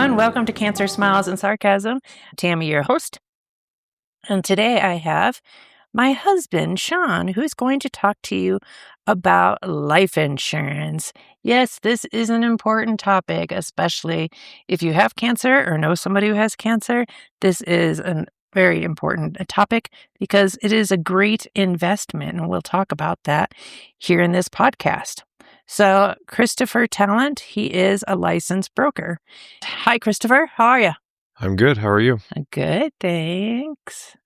everyone. Welcome to Cancer Smiles and Sarcasm. Tammy, your host. And today I have my husband, Sean, who's going to talk to you about life insurance. Yes, this is an important topic, especially if you have cancer or know somebody who has cancer. This is a very important topic because it is a great investment, and we'll talk about that here in this podcast. So, Christopher Talent, he is a licensed broker. Hi, Christopher. How are you? I'm good. How are you? Good, thanks.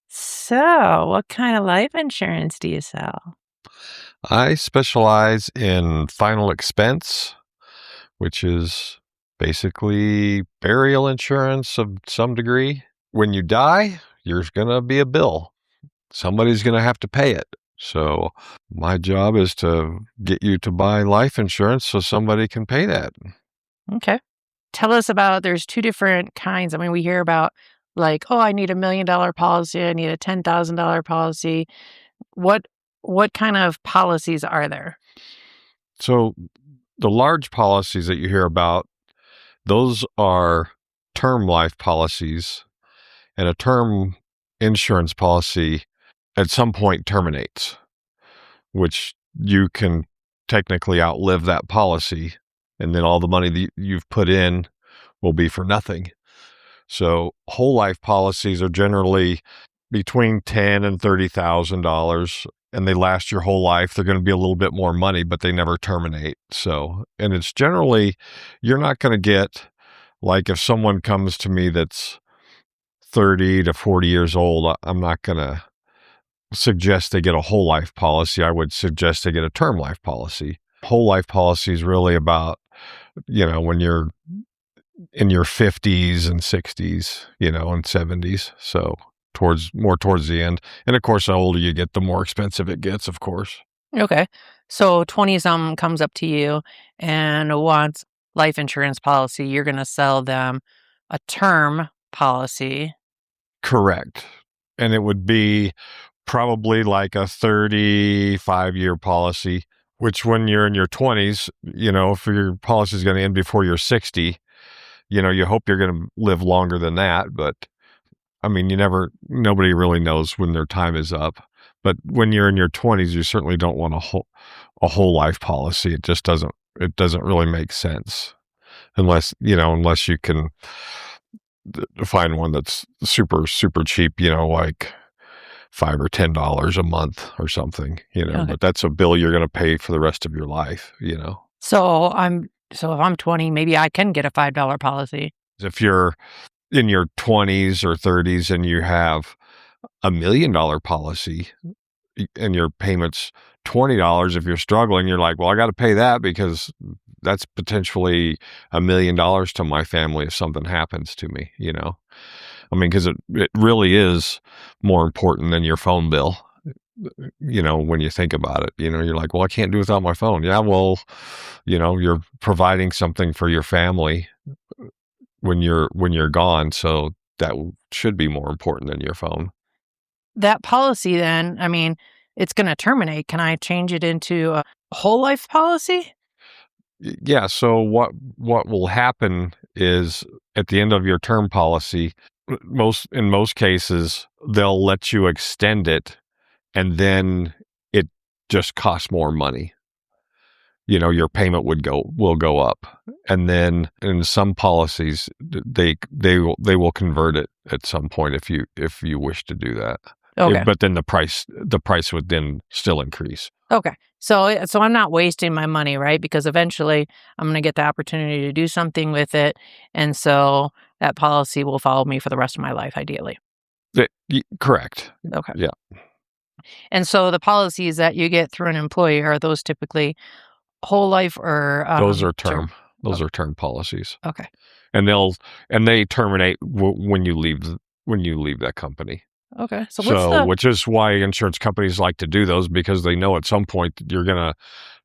So, what kind of life insurance do you sell? I specialize in final expense, which is basically burial insurance of some degree. When you die, there's going to be a bill. Somebody's going to have to pay it. So my job is to get you to buy life insurance so somebody can pay that. Okay. Tell us about, there's two different kinds. I mean, we hear about like, oh, I need $1 million policy. I need a $10,000 policy. What kind of policies are there? So the large policies that you hear about, those are term life policies, and a term insurance policy at some point terminates, which you can technically outlive that policy, and then all the money that you've put in will be for nothing. So whole life policies are generally between $10,000 and $30,000, and they last your whole life. They're going to be a little bit more money, but they never terminate. So, and it's generally, you're not going to get, like if someone comes to me that's 30 to 40 years old, I'm not going to suggest they get a whole life policy. I would suggest they get a term life policy. Whole life policy is really about, when you're in your 50s and 60s, and 70s. So towards the end. And of course, the older you get, the more expensive it gets, of course. Okay. So 20-something comes up to you and wants life insurance policy. You're going to sell them a term policy. Correct. And it would be probably like a 35-year policy, which when you're in your 20s, if your policy is going to end before you're 60, you hope you're going to live longer than that. But I mean, nobody really knows when their time is up. But when you're in your 20s, you certainly don't want a whole life policy. It just doesn't really make sense unless you can find one that's super, super cheap, like $5 or $10 a month or something, Okay. But that's a bill you're going to pay for the rest of your life, So if I'm 20, maybe I can get a $5 policy. If you're in your 20s or 30s and you have $1 million policy and your payment's $20, if you're struggling, you're like, well, I got to pay that because that's potentially $1 million to my family if something happens to me, I mean, because it really is more important than your phone bill, when you think about it. You're like, well, I can't do without my phone. Yeah, well, you're providing something for your family when you're gone, so that should be more important than your phone. That policy then, I mean, it's going to terminate. Can I change it into a whole life policy? Yeah, so what will happen is at the end of your term policy, in most cases, they'll let you extend it, and then it just costs more money. Your payment will go up, and then in some policies they will convert it at some point if you wish to do that. Okay. But then the price would then still increase. Okay. So I'm not wasting my money, right? Because eventually I'm going to get the opportunity to do something with it, and so that policy will follow me for the rest of my life, ideally. Correct. Okay. Yeah. And so the policies that you get through an employee, are those typically whole life or those are term? Those are term policies. Okay. And they terminate when you leave that company. Okay. Which is why insurance companies like to do those, because they know at some point you're going to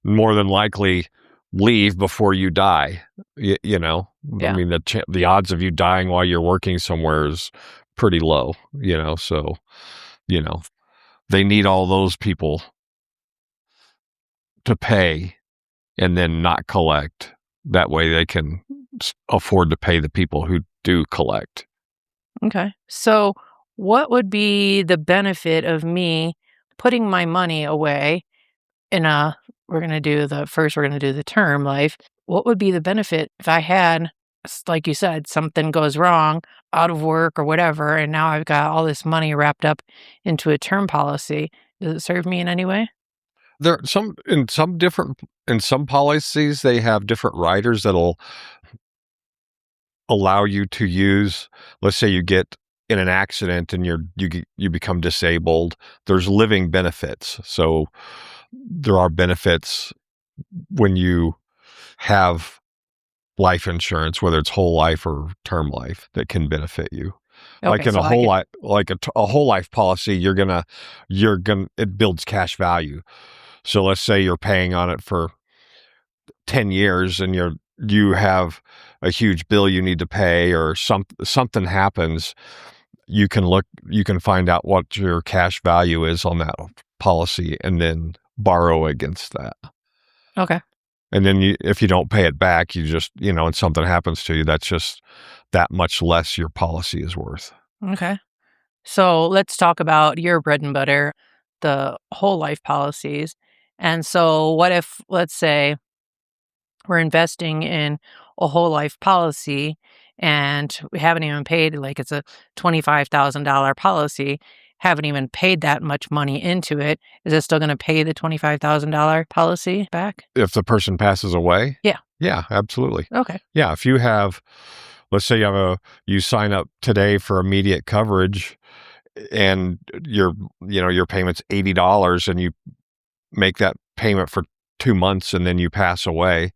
more than likely leave before you die. Yeah. I mean, the odds of you dying while you're working somewhere is pretty low, so, they need all those people to pay and then not collect. That way they can afford to pay the people who do collect. Okay. So, what would be the benefit of me putting my money away in a we're going to do the term life. What would be the benefit if I had, like you said, something goes wrong, out of work or whatever, and now I've got all this money wrapped up into a term policy? Does it serve me in any way? There are in some policies they have different riders that'll allow you to use. Let's say you get in an accident and you become disabled. There's living benefits. So there are benefits when you have life insurance, whether it's whole life or term life, that can benefit you. Like Okay, in so a I whole can. life, like a whole life policy, it builds cash value. So let's say you're paying on it for 10 years and you have a huge bill you need to pay, or something happens, you can find out what your cash value is on that policy and then borrow against that. Okay. And then if you don't pay it back, and something happens to you, that's just that much less your policy is worth. Okay. So let's talk about your bread and butter, the whole life policies. And so, what if, let's say, we're investing in a whole life policy and we haven't even paid, like it's a $25,000 policy, haven't even paid that much money into it. Is it still going to pay the $25,000 policy back? If the person passes away? Yeah. Yeah, absolutely. Okay. Yeah, if you have, let's say you sign up today for immediate coverage and your payment's $80 and you make that payment for 2 months and then you pass away,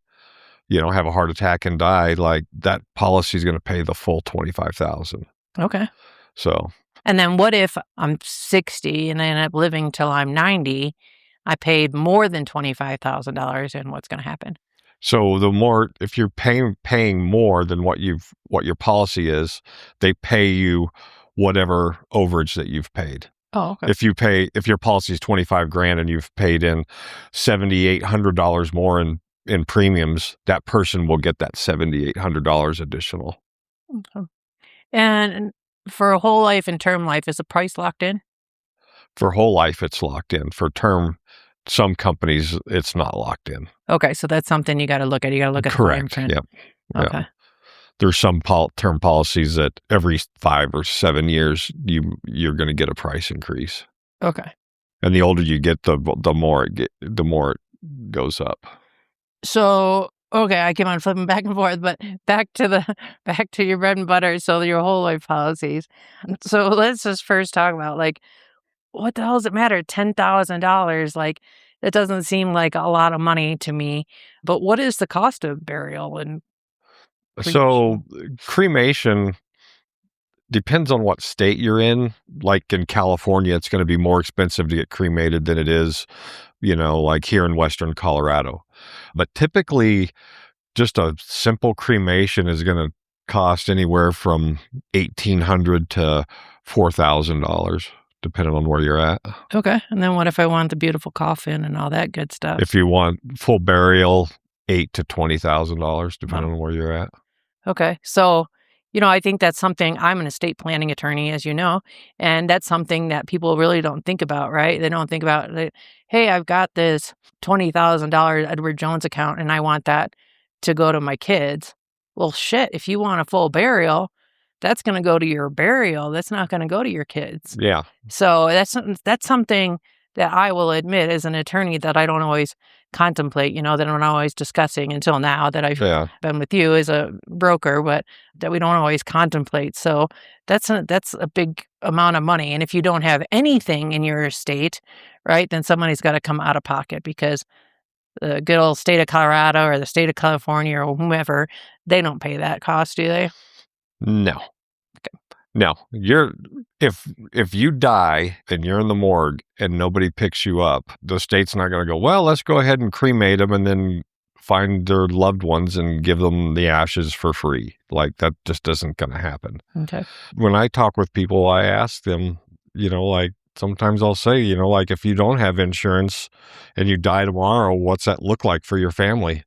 have a heart attack and die, like that policy is going to pay the full 25,000. Okay. So, And then what if I'm 60 and I end up living till I'm 90? I paid more than $25,000, and what's going to happen? so if you're paying more than what your policy is, they pay you whatever overage that you've paid. Oh, okay. If your policy is 25 grand and you've paid in $7,800 more in premiums, that person will get that $7,800 additional. Okay. And for a whole life and term life, is the price locked in? For whole life, it's locked in. For term, some companies, it's not locked in. Okay, so that's something you got to look at. You got to look at the fine Correct. print. Yep. Okay. Yeah. There's some term policies that every 5 or 7 years you're going to get a price increase, Okay. and the older you get, the more it goes up. So, okay, I keep on flipping back and forth, but back to your bread and butter. So your whole life policies. So let's just first talk about, like, what the hell does it matter? $10,000, like, it doesn't seem like a lot of money to me. But what is the cost of burial and So cremation depends on what state you're in. Like in California, it's going to be more expensive to get cremated than it is, like here in Western Colorado. But typically, just a simple cremation is going to cost anywhere from $1,800 to $4,000, depending on where you're at. Okay. And then what if I want the beautiful coffin and all that good stuff? If you want full burial, $8,000 to $20,000, depending on where you're at. Okay. So, I think that's something. I'm an estate planning attorney, as you know, and that's something that people really don't think about, right? They don't think about, like, hey, I've got this $20,000 Edward Jones account and I want that to go to my kids. Well, shit, if you want a full burial, that's going to go to your burial. That's not going to go to your kids. Yeah. So that's something that I will admit as an attorney that I don't always contemplate, that I'm not always discussing until now that I've been with you as a broker, but that we don't always contemplate. So that's a big amount of money. And if you don't have anything in your estate, right, then somebody's got to come out of pocket, because the good old state of Colorado or the state of California or whomever, they don't pay that cost, do they? No. Okay. No. If you die and you're in the morgue and nobody picks you up, the state's not going to go, well, let's go ahead and cremate them and then find their loved ones and give them the ashes for free. Like, that just isn't going to happen. Okay. When I talk with people, I ask them, like, sometimes I'll say, like, if you don't have insurance and you die tomorrow, what's that look like for your family?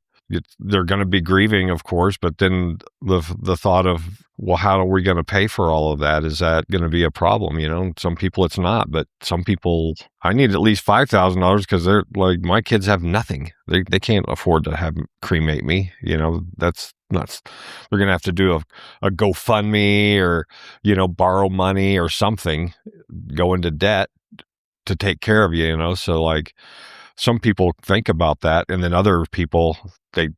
they're going to be grieving, of course, but then the thought of, well, how are we going to pay for all of that? Is that going to be a problem? Some people it's not, but some people, I need at least $5,000 because they're like, my kids have nothing. They can't afford to cremate me. That's nuts. They're going to have to do a GoFundMe or, borrow money or something, go into debt to take care of you, so like some people think about that, and then other people, they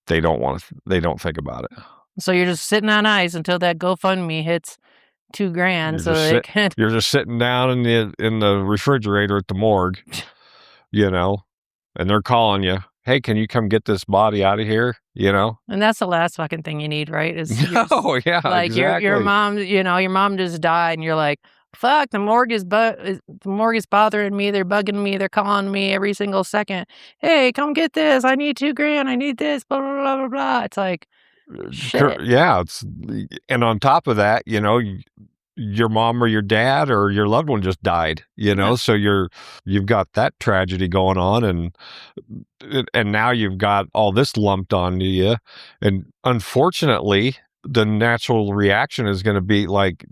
don't think about it. So you're just sitting on ice until that GoFundMe hits $2,000. You're just sitting down in the refrigerator at the morgue, and they're calling you, hey, can you come get this body out of here? And that's the last fucking thing you need, right? Oh yeah, like exactly. your mom, your mom just died, and you're like, fuck, the morgue is bothering me. They're bugging me. They're calling me every single second. Hey, come get this. I need $2,000. I need this. Blah blah blah blah blah. It's like, shit. Yeah, and on top of that, your mom or your dad or your loved one just died. So you've got that tragedy going on, and now you've got all this lumped onto you, and unfortunately, the natural reaction is going to be like,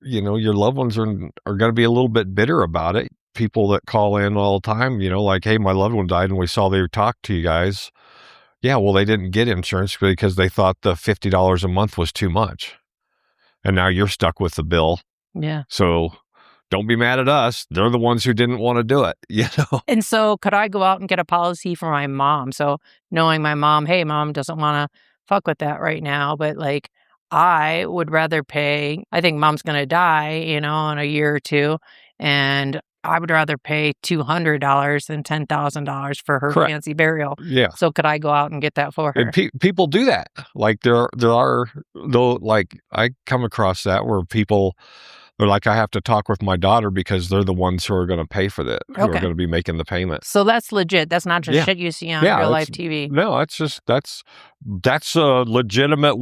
your loved ones are going to be a little bit bitter about it. People that call in all the time, like, hey, my loved one died and we saw they talked to you guys. Yeah, well, they didn't get insurance because they thought the $50 a month was too much. And now you're stuck with the bill. Yeah. So don't be mad at us. They're the ones who didn't want to do it, And so could I go out and get a policy for my mom? So knowing my mom, hey, mom doesn't want to fuck with that right now, but like, I would rather pay, I think mom's going to die, in a year or two. And I would rather pay $200 than $10,000 for her Correct. fancy burial. Yeah. So could I go out and get that for her? And people do that. Like there are, though, like I come across that where people, they're like, I have to talk with my daughter because they're the ones who are going to pay for that, who are going to be making the payment. So that's legit. That's not just shit you see on real life TV. No, that's a legitimate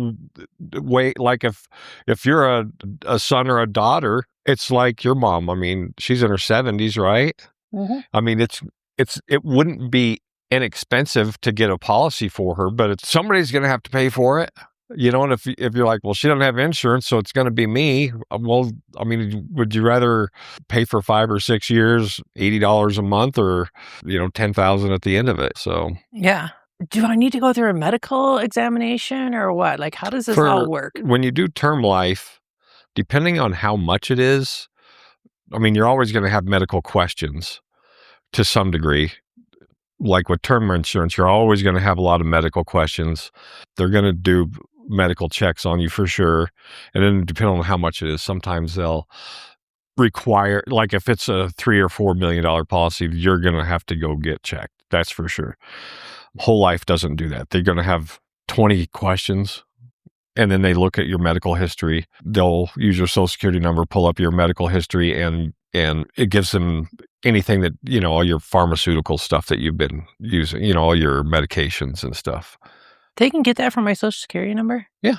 way. Like if you're a son or a daughter, it's like your mom. I mean, she's in her 70s, right? Mm-hmm. I mean, it wouldn't be inexpensive to get a policy for her, but somebody's going to have to pay for it. And if you're like, well, she doesn't have insurance, so it's going to be me. Well, I mean, would you rather pay for 5 or 6 years, $80 a month, or $10,000 at the end of it? So yeah. Do I need to go through a medical examination or what? Like, how does this all work? When you do term life, depending on how much it is, I mean, you're always going to have medical questions to some degree. Like with term insurance, you're always going to have a lot of medical questions. They're going to do medical checks on you for sure. And then depending on how much it is, sometimes they'll require, like if it's a $3 or $4 million policy, you're going to have to go get checked. That's for sure. Whole life doesn't do that. They're going to have 20 questions, and then they look at your medical history. They'll use your social security number, pull up your medical history, and it gives them anything that, all your pharmaceutical stuff that you've been using, all your medications and stuff. They can get that from my social security number? Yeah.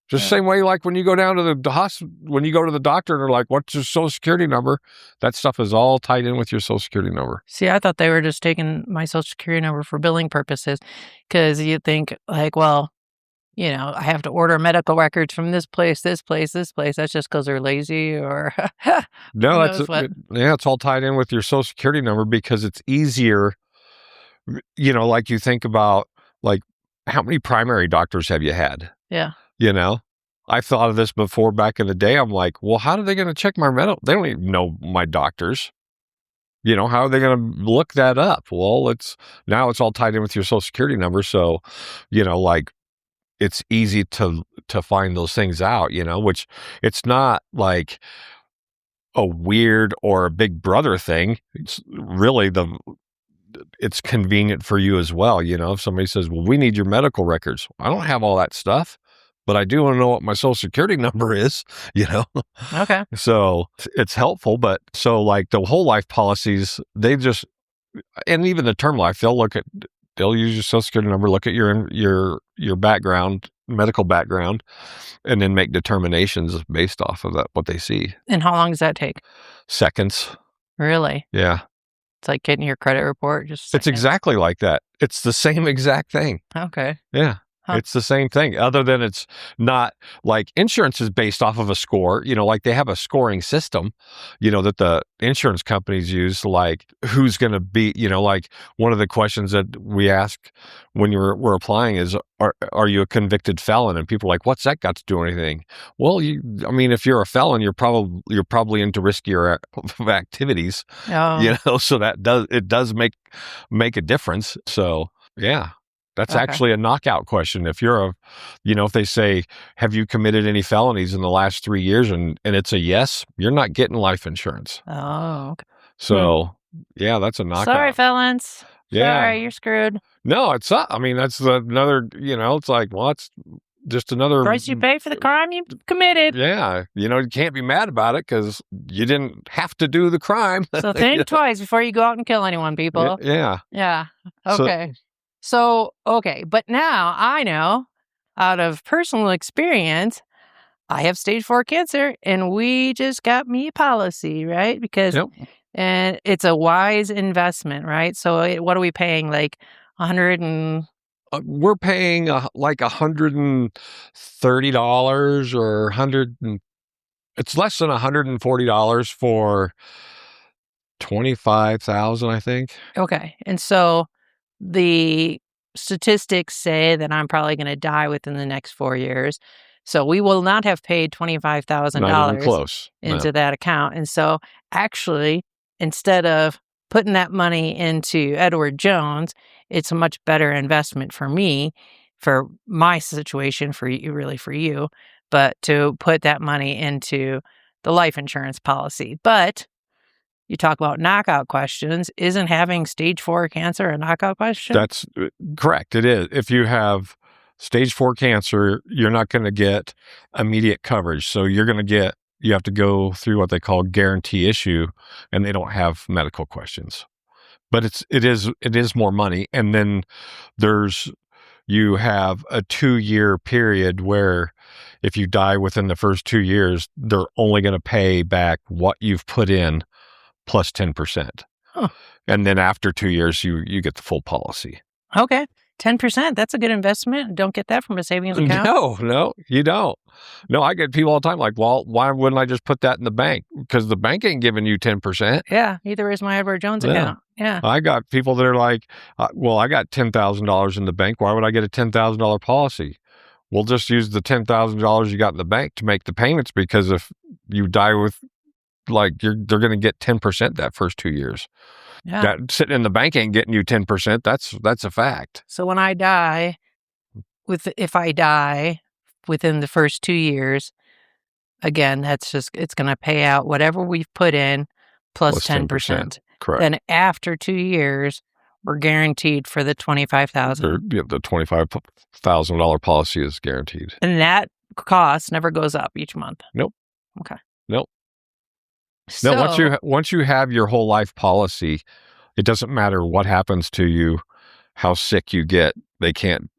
Just the same way, like when you go down to the hospital, when you go to the doctor and they're like, what's your social security number? That stuff is all tied in with your social security number. See, I thought they were just taking my social security number for billing purposes, because you think like, well, I have to order medical records from this place, this place, this place. That's just because they're lazy, or no, it's all tied in with your social security number because it's easier. Like you think about, like, how many primary doctors have you had? Yeah. I thought of this before back in the day. I'm like, well, how are they going to check my medical? They don't even know my doctors. How are they going to look that up? Well, now it's all tied in with your social security number. So, like, it's easy to find those things out, which it's not like a weird or a big brother thing. It's really it's convenient for you as well. If somebody says, well, we need your medical records. I don't have all that stuff, but I do want to know what my social security number is, Okay. So it's helpful. But so like the whole life policies, and even the term life, they'll use your social security number, look at your background, medical background, and then make determinations based off of that, what they see. And how long does that take? Seconds. Really? Yeah. It's like getting your credit report. Just It's exactly like that. It's the same exact thing. okay. Yeah. Huh. It's the same thing, other than it's not like insurance is based off of a score. Like they have a scoring system, that the insurance companies use, like who's going to be, like one of the questions that we ask when we're applying is, are you a convicted felon? And people are like, what's that got to do with anything? Well, if you're a felon, you're probably into riskier activities, Oh, so that does make a difference. So, yeah. That's okay. actually a knockout question. If you're if they say, have you committed any felonies in the last 3 years? And it's a yes, you're not getting life insurance. Oh, okay. So, yeah, that's a knockout. Sorry, felons. Yeah. Sorry, you're screwed. No, it's not. That's another, it's like, well, it's just another Price you pay for the crime you committed. Yeah. You can't be mad about it because you didn't have to do the crime. So think twice before you go out and kill anyone, people. Yeah. Yeah. Okay. So, okay. But now I know out of personal experience, I have stage 4 cancer and we just got me a policy, right? Because, and it's a wise investment, right? So what are we paying? Like 100 and... we're paying like $130 or 100. It's less than $140 for 25,000, I think. Okay. And so the statistics say that I'm probably going to die within the next 4 years. So we will not have paid $25,000 into that account. And so actually, instead of putting that money into Edward Jones, it's a much better investment for me, for my situation, for you, really for you, but to put that money into the life insurance policy. But you talk about knockout questions. Isn't having stage 4 cancer a knockout question? That's correct. It is. If you have stage 4 cancer, you're not going to get immediate coverage. So you have to go through what they call guarantee issue, and they don't have medical questions. But it is more money. And then you have a 2-year period where if you die within the first 2 years, they're only going to pay back what you've put in plus 10%. Huh. And then after 2 years, you get the full policy. Okay. 10%. That's a good investment. Don't get that from a savings account. No, you don't. No, I get people all the time like, well, why wouldn't I just put that in the bank? Because the bank ain't giving you 10%. Yeah, neither is my Edward Jones account. Yeah. I got people that are like, well, I got $10,000 in the bank. Why would I get a $10,000 policy? We'll just use the $10,000 you got in the bank to make the payments, because if you die with, they're going to get 10% that first 2 years. Yeah. That sitting in the bank ain't getting you 10%. That's a fact. So when I die, if I die within the first 2 years, again, it's going to pay out whatever we've put in plus 10%. Correct. Then after 2 years, we're guaranteed for the $25,000. The $25,000 policy is guaranteed. And that cost never goes up each month. Nope. Okay. Nope. So, no, once you have your whole life policy, it doesn't matter what happens to you, how sick you get. They can't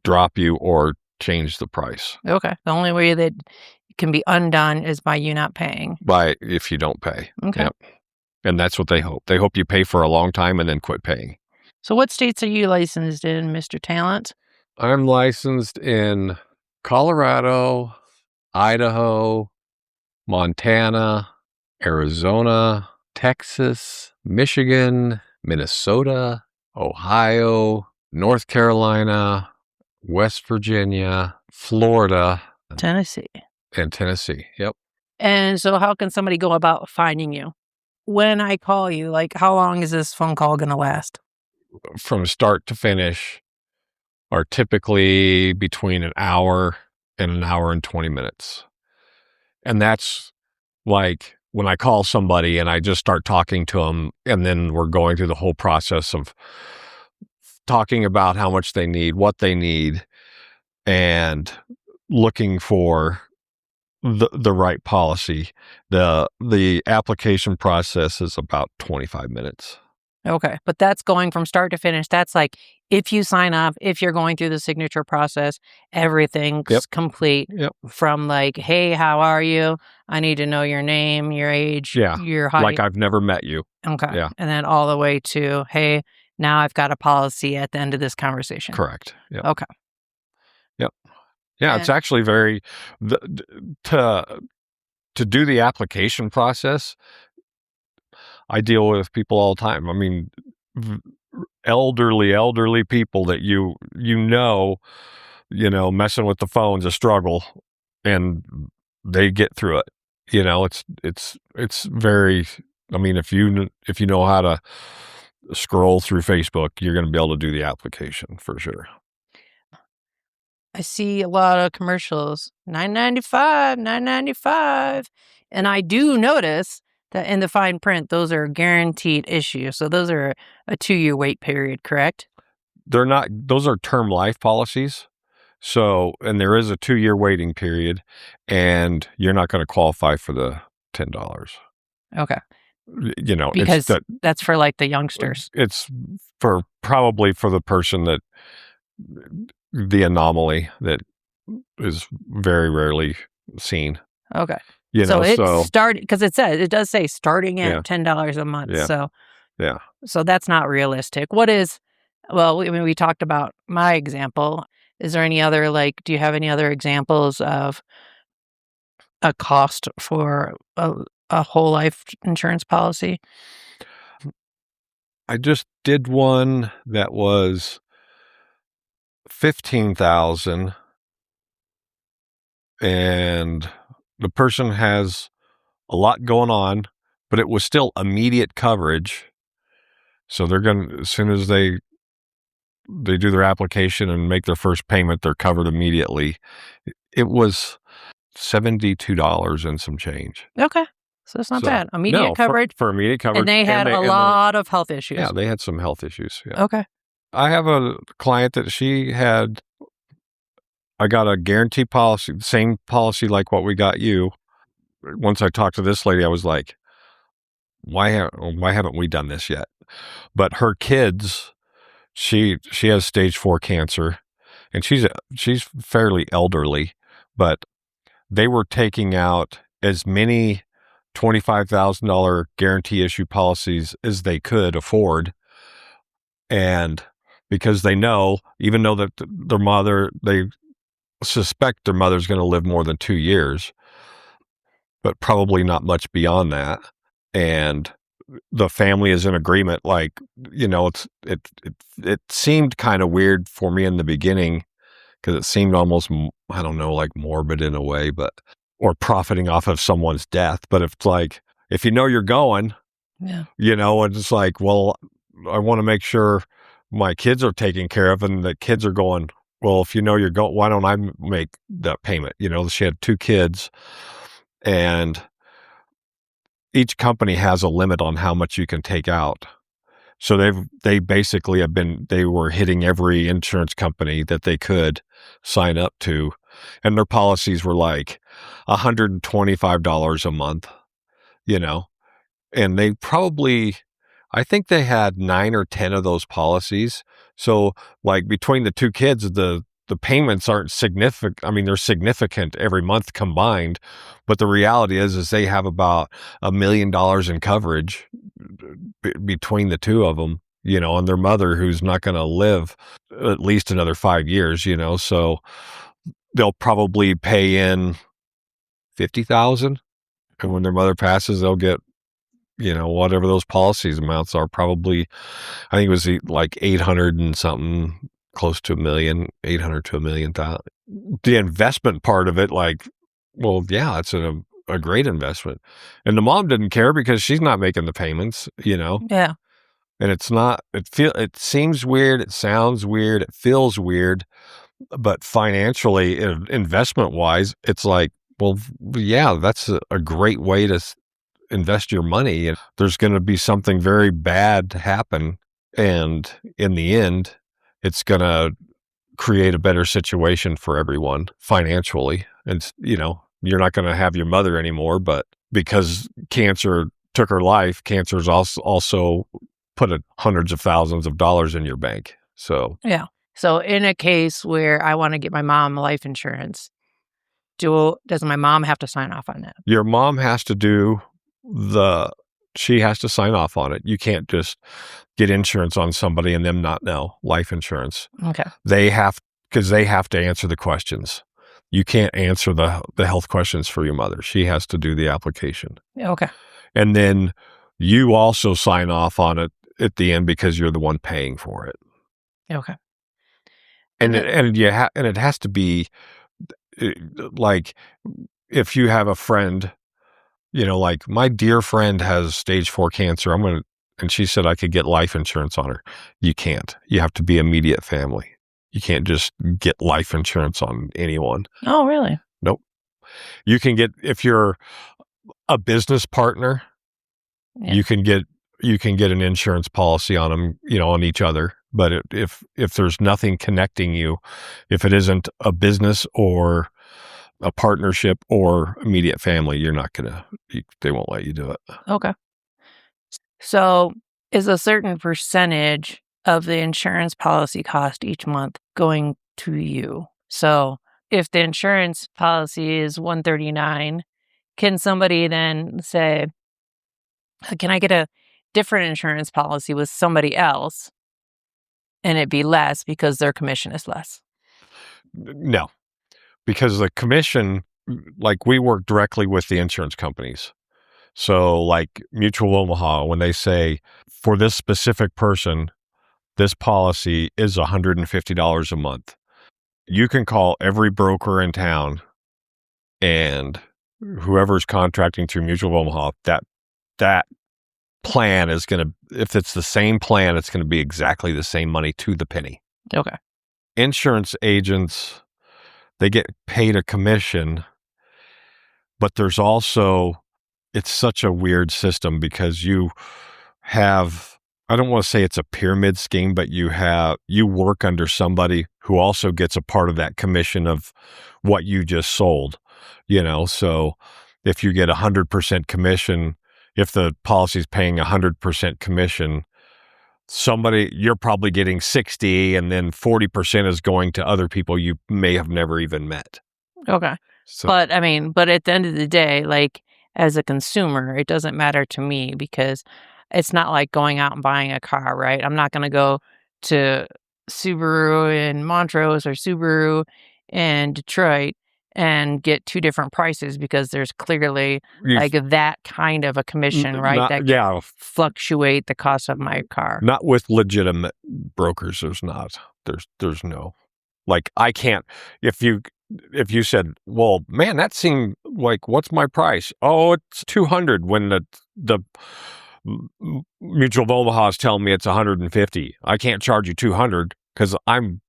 drop you or change the price. Okay. The only way that it can be undone is by you not paying. If you don't pay. Okay. Yep. And that's what they hope. They hope you pay for a long time and then quit paying. So what states are you licensed in, Mr. Talent? I'm licensed in Colorado, Idaho, Montana, Arizona, Texas, Michigan, Minnesota, Ohio, North Carolina, West Virginia, Florida, Tennessee. And Tennessee. Yep. And so how can somebody go about finding you? When I call you, how long is this phone call going to last? From start to finish are typically between an hour and 20 minutes. And that's like when I call somebody and I just start talking to them, and then we're going through the whole process of talking about how much they need, what they need, and looking for the right policy. The application process is about 25 minutes. Okay. But that's going from start to finish. That's like if you sign up, if you're going through the signature process, everything's Yep. complete Yep. from like, hey, how are you? I need to know your name, your age, Yeah. your height. Like I've never met you. Okay. Yeah. And then all the way to, hey, now I've got a policy at the end of this conversation. Correct. Yep. Okay. Yep. Yeah. It's And- actually very, to do the application process, I deal with people all the time. I mean, elderly people that messing with the phone's a struggle, and they get through it. It's very. I mean, if you know how to scroll through Facebook, you're going to be able to do the application for sure. I see a lot of commercials, $9.95, and I do notice that in the fine print, those are guaranteed issues. So those are a 2-year wait period, correct? They're not; those are term life policies. So, and there is a 2-year waiting period, and you're not going to qualify for the $10. Okay. Because that's for like the youngsters. It's probably for the person that the anomaly that is very rarely seen. Okay. So it's starting because it does say starting at $10 a month. Yeah. So that's not realistic. We talked about my example. Is there any other do you have any other examples of a cost for a whole life insurance policy? I just did one that was $15,000, and the person has a lot going on, but it was still immediate coverage. So they're going to, as soon as they do their application and make their first payment, they're covered immediately. It was $72 and some change. Okay. So it's not bad. Immediate coverage. For immediate coverage. And they had a lot of health issues. Yeah, they had some health issues. Yeah. Okay. I have a client that I got a guarantee policy, the same policy like what we got you. Once I talked to this lady, I was like, why haven't we done this yet? But her kids, she has stage 4 cancer, and she's fairly elderly, but they were taking out as many $25,000 guarantee issue policies as they could afford. And because they know, even though that they suspect their mother's going to live more than 2 years, but probably not much beyond that. And the family is in agreement. It seemed kind of weird for me in the beginning because it seemed almost, I don't know, like morbid in a way, or profiting off of someone's death. But if you know you're going, yeah, and it's like, well, I want to make sure my kids are taken care of, and the kids are going, well, if you know you're going, why don't I make that payment? She had 2 kids, and each company has a limit on how much you can take out. So they basically they were hitting every insurance company that they could sign up to, and their policies were like $125 a month, and they probably, I think they had 9 or 10 of those policies. So between the 2 kids, the payments aren't significant. I mean, they're significant every month combined, but the reality is they have about $1 million in coverage between the 2 of them, and their mother, who's not going to live at least another 5 years, so they'll probably pay in $50,000, and when their mother passes, they'll get, whatever those policies amounts are. Probably, I think it was like 800 and something, close to $1 million, 800 to $1 million. The investment part of it, well, yeah, it's a great investment. And the mom didn't care because she's not making the payments, Yeah. And it seems weird, it sounds weird, it feels weird, but financially, investment wise, it's like, well, yeah, that's a great way to invest your money. And there's going to be something very bad happen, and in the end, it's going to create a better situation for everyone financially. And you're not going to have your mother anymore, but because cancer took her life, cancer is also put hundreds of thousands of dollars in your bank. So Yeah. So in a case where I want to get my mom life insurance, does my mom have to sign off on that? your mom has to she has to sign off on it. You can't just get insurance on somebody and them not know life insurance. Okay. Because they have to answer the questions. You can't answer the health questions for your mother. She has to do the application. Okay. And then you also sign off on it at the end because you're the one paying for it. Okay. And it has to be like if you have a friend, like my dear friend has stage 4 cancer. And she said I could get life insurance on her. You can't. You have to be immediate family. You can't just get life insurance on anyone. Oh, really? Nope. You can get, if you're a business partner, Yeah. you can get an insurance policy on them, on each other. But if there's nothing connecting you, if it isn't a business or a partnership or immediate family, they won't let you do it. Okay. So is a certain percentage of the insurance policy cost each month going to you? So if the insurance policy is $139, can somebody then say, can I get a different insurance policy with somebody else and it be less because their commission is less? No, because the commission, like we work directly with the insurance companies. So like Mutual Omaha, when they say for this specific person, this policy is $150 a month. You can call every broker in town and whoever's contracting through Mutual Omaha, that plan is going to, if it's the same plan, it's going to be exactly the same money to the penny. Okay. Insurance agents, they get paid a commission, but there's also, it's such a weird system because you have, I don't want to say it's a pyramid scheme, but you work under somebody who also gets a part of that commission of what you just sold, so if you get 100% commission, if the policy is paying 100% commission, you're probably getting 60 and then 40% is going to other people you may have never even met. Okay. So, But at the end of the day, like as a consumer, it doesn't matter to me because it's not like going out and buying a car, right? I'm not going to go to Subaru in Montrose or Subaru in Detroit and get two different prices because there's clearly like that kind of a commission, right? That can fluctuate the cost of my car. Not with legitimate brokers. There's not. There's no, like I can't, if you said, well, man, that seemed like, what's my price? Oh, it's $200 when the Mutual of Omaha is telling me it's $150. I can't charge you $200 because I'm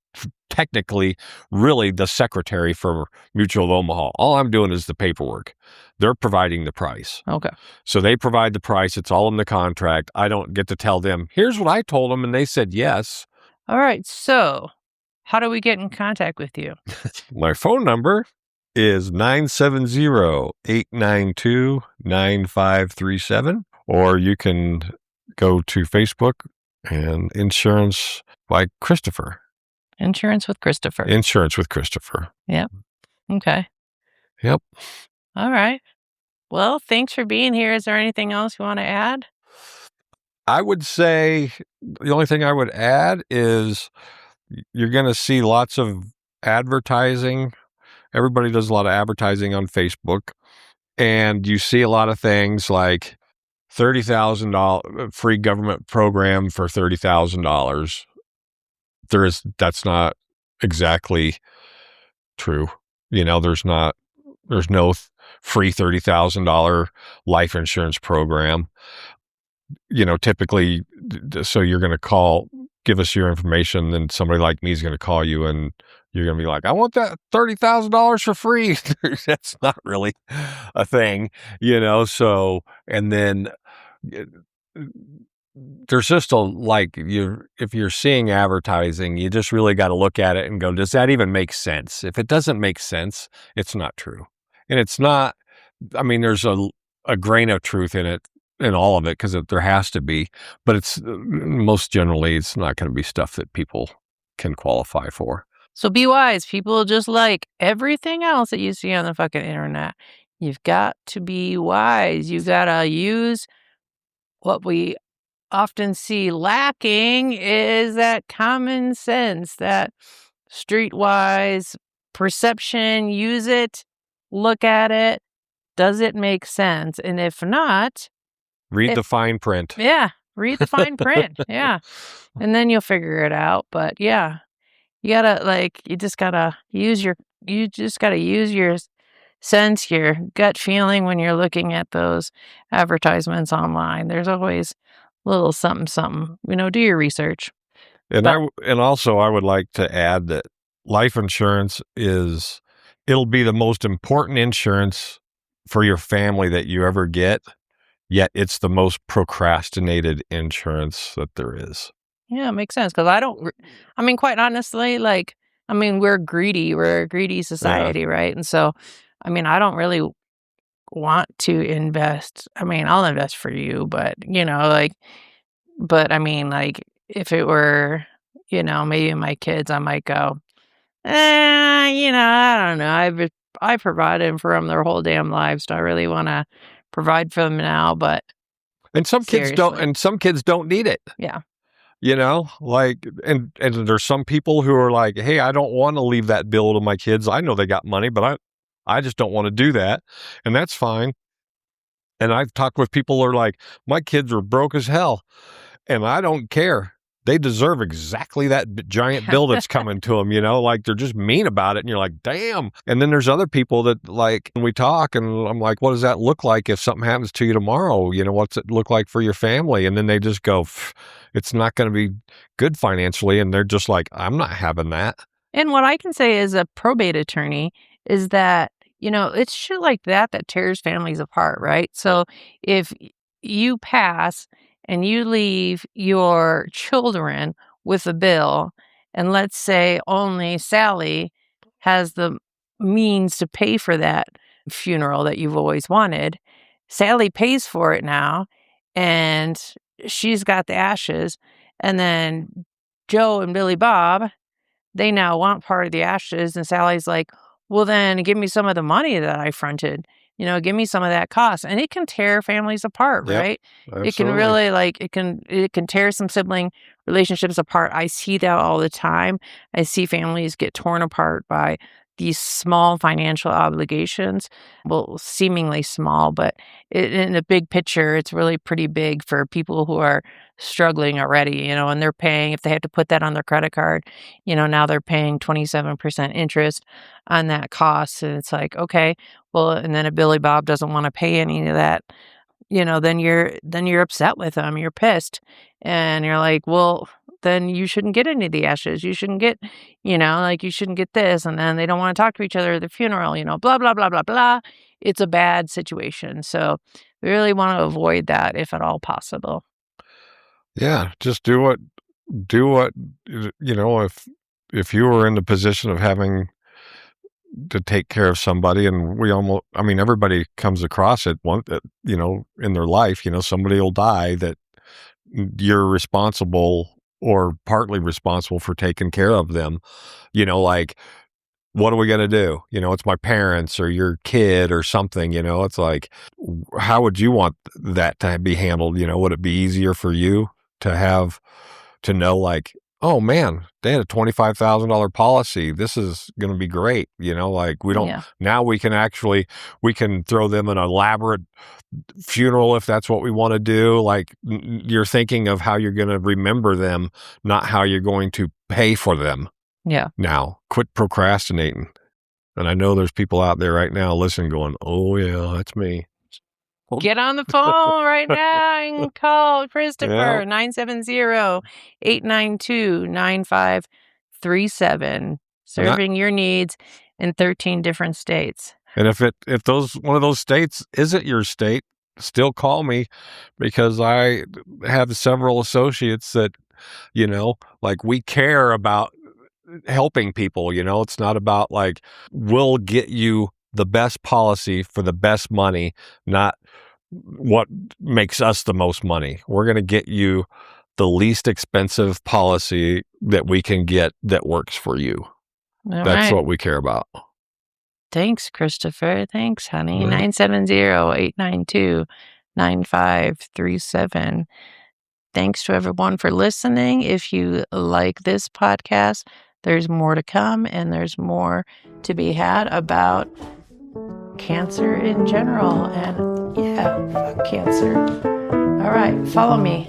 technically really the secretary for Mutual of Omaha. All I'm doing is the paperwork. They're providing the price. Okay. So they provide the price. It's all in the contract. I don't get to tell them, here's what I told them, and they said yes. All right. So how do we get in contact with you? My phone number is 970-892-9537, or you can go to Facebook and Insurance by Christopher. Insurance with Christopher. Insurance with Christopher. Yep. Okay. Yep. All right. Well, thanks for being here. Is there anything else you want to add? I would say the only thing I would add is you're going to see lots of advertising. Everybody does a lot of advertising on Facebook, and you see a lot of things like $30,000 free government program for $30,000. That's not exactly true. There's no free $30,000 life insurance program. Typically, so you're going to give us your information, then somebody like me is going to call you and you're going to be like, I want that $30,000 for free. That's not really a thing, so, and then there's just if you're seeing advertising, you just really got to look at it and go, does that even make sense? If it doesn't make sense, it's not true. And it's not, there's a grain of truth in it. in all of it because there has to be, but it's most generally it's not going to be stuff that people can qualify for. So be wise. People just like everything else that you see on the fucking internet. You've got to be wise. You've got to use what we often see lacking is that common sense, that streetwise perception. Use it, look at it. Does it make sense? And if not, Read the fine print. Yeah, read the fine print. Yeah. And then you'll figure it out. But yeah, you gotta you just gotta use your sense, your gut feeling when you're looking at those advertisements online. There's always a little something, something. Do your research. And also I would like to add that life insurance it'll be the most important insurance for your family that you ever get, yet it's the most procrastinated insurance that there is. Yeah, it makes sense because quite honestly, we're greedy. We're a greedy society, right? And so, I don't really want to invest. I'll invest for you, but, if it were, maybe my kids, I might go, I don't know. I provided for them their whole damn lives. Do I really want to provide for them now? But and some kids don't need it. Yeah. And there's some people who are like, hey, I don't want to leave that bill to my kids. I know they got money, but I just don't want to do that. And that's fine. And I've talked with people who are like, my kids are broke as hell and I don't care. They deserve exactly that giant bill that's coming to them, they're just mean about it. And you're like, damn. And then there's other people that when we talk and I'm like, what does that look like if something happens to you tomorrow? What's it look like for your family? And then they just go, it's not going to be good financially. And they're just like, I'm not having that. And what I can say as a probate attorney is that, it's shit like that tears families apart, right? So if you pass and you leave your children with a bill, and let's say only Sally has the means to pay for that funeral that you've always wanted, Sally pays for it now, and she's got the ashes, and then Joe and Billy Bob, they now want part of the ashes, and Sally's like, well, then give me some of the money that I fronted. Give me some of that cost. And it can tear families apart, right? Absolutely. It can really it can tear some sibling relationships apart. I see that all the time. I see families get torn apart by these small financial obligations. Well, seemingly small, but in the big picture, it's really pretty big for people who are struggling already, and they're paying, if they have to put that on their credit card, now they're paying 27% interest on that cost. And it's like, okay, well, and then if Billy Bob doesn't want to pay any of that, then you're upset with them, you're pissed. And you're like, well, then you shouldn't get any of the ashes. You shouldn't get, you shouldn't get this. And then they don't want to talk to each other at the funeral, blah, blah, blah, blah, blah. It's a bad situation. So we really want to avoid that if at all possible. Yeah. Just do what, if you were in the position of having to take care of somebody, and everybody comes across it in their life, somebody will die that you're responsible or partly responsible for taking care of them. What are we going to do? It's my parents or your kid or something, it's like, how would you want that to be handled? Would it be easier for you to know oh man, they had a $25,000 policy. This is going to be great. Now we can throw them an elaborate funeral if that's what we want to do. You're thinking of how you're going to remember them, not how you're going to pay for them. Yeah. Now quit procrastinating. And I know there's people out there right now listening going, oh yeah, that's me. Get on the phone right now and call Christopher, 970-892-9537, serving your needs in 13 different states. And if one of those states isn't your state, still call me, because I have several associates that, we care about helping people. It's not about we'll get you the best policy for the best money, not what makes us the most money. We're going to get you the least expensive policy that we can get that works for you. All That's right. what we care about. Thanks, Christopher. Thanks, honey. All right. 970-892-9537. Thanks to everyone for listening. If you like this podcast, there's more to come, and there's more to be had about cancer in general. And yeah, fuck cancer. All right, follow me.